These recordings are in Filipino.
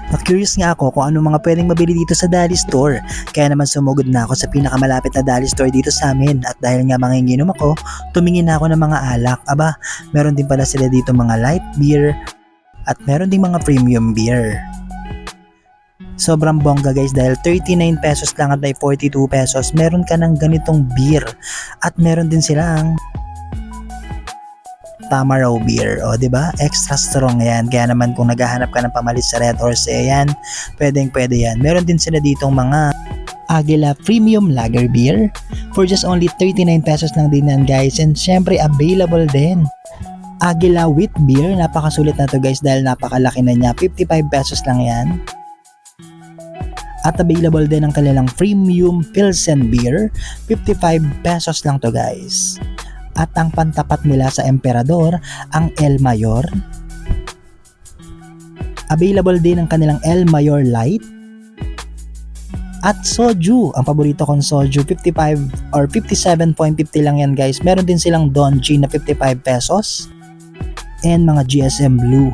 Na-curious nga ako kung ano mga pwedeng mabili dito sa Dali Store. Kaya naman sumugod na ako sa pinakamalapit na Dali Store dito sa amin. At dahil nga manginginom ako, tumingin na ako ng mga alak. Aba, meron din pala sila dito mga light beer at meron din mga premium beer. Sobrang bongga guys dahil 39 pesos lang at may 42 pesos. Meron ka ng ganitong beer. At meron din silang Tamaraw beer, o di ba? Extra strong yan. Kaya naman kung naghahanap ka ng pamalit sa Red Horse, yan, pwede yan. Meron din sila ditong mga Aguila Premium Lager Beer for just only 39 pesos lang din yan guys. And syempre available din Aguila Wheat Beer, napakasulit na to guys dahil napakalaki na niya, 55 pesos lang yan. At available din ang kanilang Premium Pilsen Beer, 55 pesos lang to guys. At ang pantapat nila sa Emperador, ang El Mayor. Available din ang kanilang El Mayor Light. At Soju, ang paborito kong Soju, 55 or 57.50 lang yan guys. Meron din silang Don G na 55 pesos. And mga GSM Blue.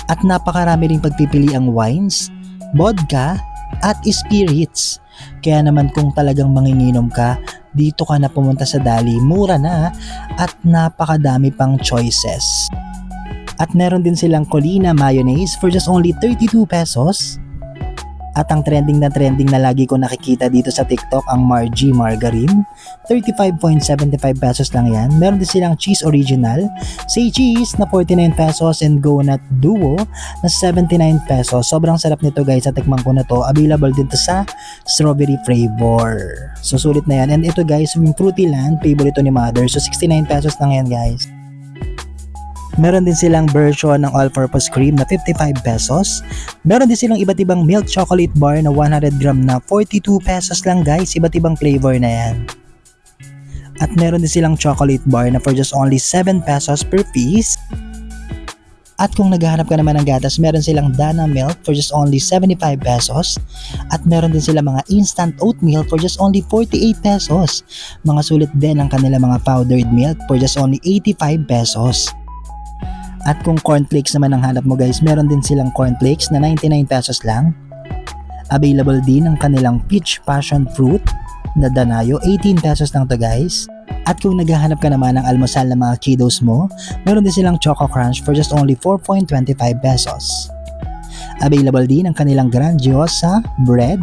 At napakarami ring pagpipili ang wines, vodka, at spirits. Kaya naman kung talagang manginginom ka, dito ka na pumunta sa Dali, mura na at napakadami pang choices. At meron din silang Colina Mayonnaise for just only 32 pesos. At ang trending na lagi ko nakikita dito sa TikTok, ang Margie Margarine, 35.75 pesos lang yan. Meron din silang Cheese Original, Say Cheese na 49 pesos and Go Nut Duo na 79 pesos. Sobrang sarap nito guys, at tikman ko na to. Available din to sa strawberry flavor. So sulit na yan. And ito guys, yung Fruity Land, favorite to ni Mother. So 69 pesos lang yan guys. Meron din silang version ng all-purpose cream na 55 pesos. Meron din silang iba't ibang milk chocolate bar na 100 gram na 42 pesos lang guys. Iba't ibang flavor na yan. At meron din silang chocolate bar na for just only 7 pesos per piece. At kung naghahanap ka naman ng gatas, meron silang Dana Milk for just only 75 pesos. At meron din silang mga instant oatmeal for just only 48 pesos. Mga sulit din ang kanila mga powdered milk for just only 85 pesos. At kung cornflakes naman ang hanap mo guys, meron din silang cornflakes na 99 pesos lang. Available din ang kanilang peach passion fruit na Danayo, 18 pesos lang to guys. At kung naghahanap ka naman ng almusal na mga kiddos mo, meron din silang Choco Crunch for just only 4.25 pesos. Available din ang kanilang Grandiosa bread,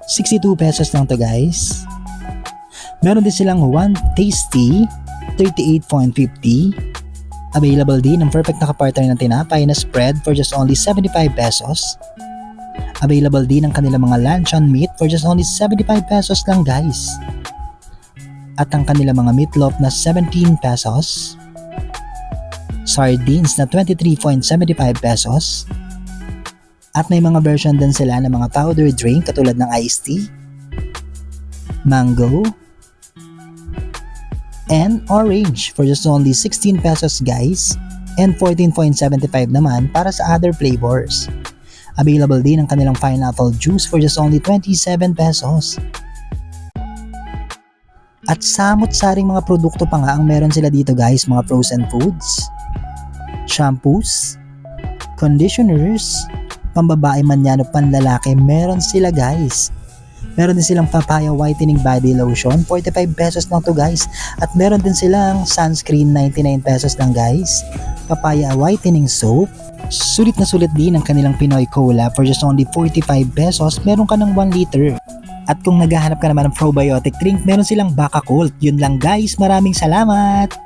62 pesos lang to guys. Meron din silang One Tasty, 38.50. Available din ang perfect na kapartner ng tinapay na spread for just only 75 pesos. Available din ang kanilang mga luncheon meat for just only 75 pesos lang guys. At ang kanilang mga meatloaf na 17 pesos. Sardines na 23.75 pesos. At may mga version din sila ng mga powder drink katulad ng iced tea, mango, and orange for just only 16 pesos guys, and 14.75 naman para sa other flavors. Available din ang kanilang pineapple juice for just only 27 pesos. At samot-saring mga produkto pa nga ang meron sila dito guys, mga frozen foods, shampoos, conditioners, pambabae man yan o panlalaki, meron sila guys. Meron din silang papaya whitening body lotion, 45 pesos lang to guys. At meron din silang sunscreen, 99 pesos lang guys. Papaya whitening soap. Sulit na sulit din ang kanilang Pinoy Cola for just only 45 pesos. Meron ka ng 1 liter. At kung naghahanap ka naman ng probiotic drink, meron silang Baka Colt. Yun lang guys, maraming salamat!